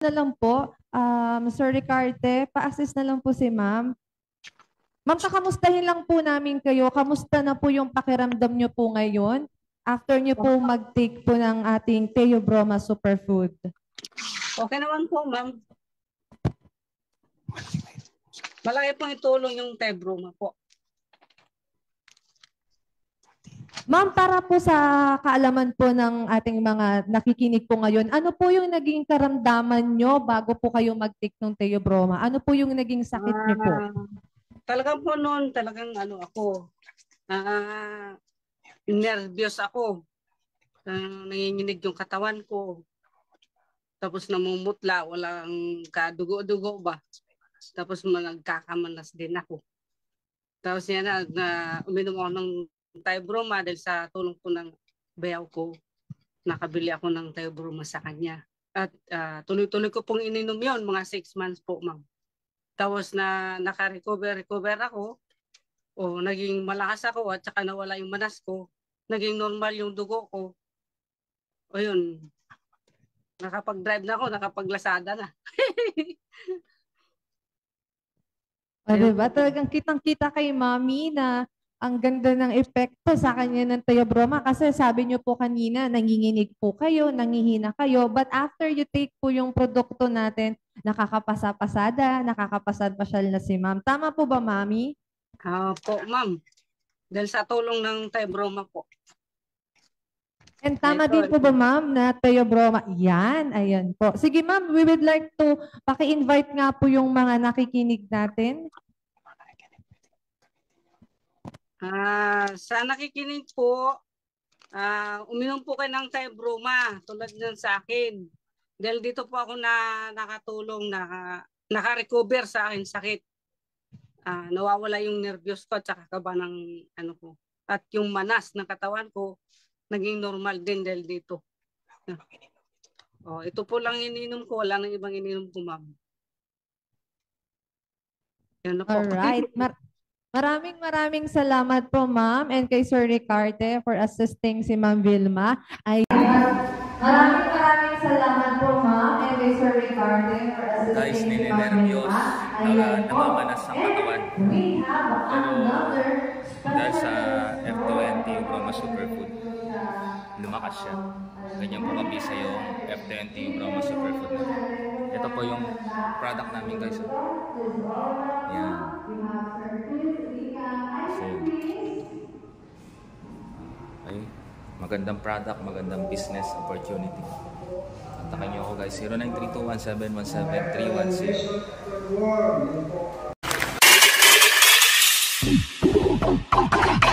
na lang po, Sir Ricarte, pa-assist na lang po si ma'am. Ma'am, kakamustahin lang po namin kayo. Kamusta na po yung pakiramdam nyo po ngayon after nyo po mag-take po ng ating Theobroma Superfood? Okay naman po, ma'am. Malaki pong itulong yung Theobroma po. Ma'am, para po sa kaalaman po ng ating mga nakikinig po ngayon, ano po yung naging karamdaman nyo bago po kayo mag-take ng Theobroma? Ano po yung naging sakit nyo po? Talagang po noon, talagang ako, nervyos ako. Nanginginig yung katawan ko. Tapos namumutla, walang kadugo-dugo ba. Tapos nagkakamanas din ako. Tapos yan uminom ako ng Theobroma dahil sa tulong po ng bayaw ko, nakabili ako ng Theobroma sa kanya. At tuloy-tuloy ko pong ininom yon mga 6 months po, ma'am. Tapos naka-recover ako, naging malakas ako at saka nawala yung manas ko, naging normal yung dugo ko. O yun, nakapag-drive na ako, nakapaglasada na. O diba? Talagang kitang-kita kay Mami na ang ganda ng epekto sa kanya ng Theobroma kasi sabi niyo po kanina, nanginginig po kayo, nangihina kayo, but after you take po yung produkto natin, nakakapasa-pasada, nakakapasad-pasyal na si Ma'am. Tama po ba, Mami? Po, Ma'am. Dahil sa tulong ng Theobroma po. And tama din po ba, Ma'am, na Theobroma? Yan, ayan po. Sige, Ma'am, we would like to paki-invite nga po yung mga nakikinig natin. Sa nakikinig po, uminom po kayo ng Theobroma tulad ng sa akin. Dahil dito po ako nakatulong, naka-recover sa akin sakit. Nawawala yung nervyos ko at saka kaba ng ko. At yung manas ng katawan ko, naging normal din dahil dito. Ito po lang ininom ko, wala nang ibang ininom ko, ma'am. Yan na po. Alright. Maraming salamat po, ma'am, and kay Sir Ricarte for assisting si Ma'am Vilma. Maraming salamat po, ma'am, and kay Sir Ricarte for assisting si Ma'am Vilma. Namamanas ang katawan. Pero dahil sa F20 Broma Superfood, lumakas siya. Ganyan po kabisa yung F20 Broma Superfood. Ito po yung product namin, guys. Yan. Okay. Magandang product, magandang business opportunity. Kontakin niyo ako, guys. 0932-1717-316.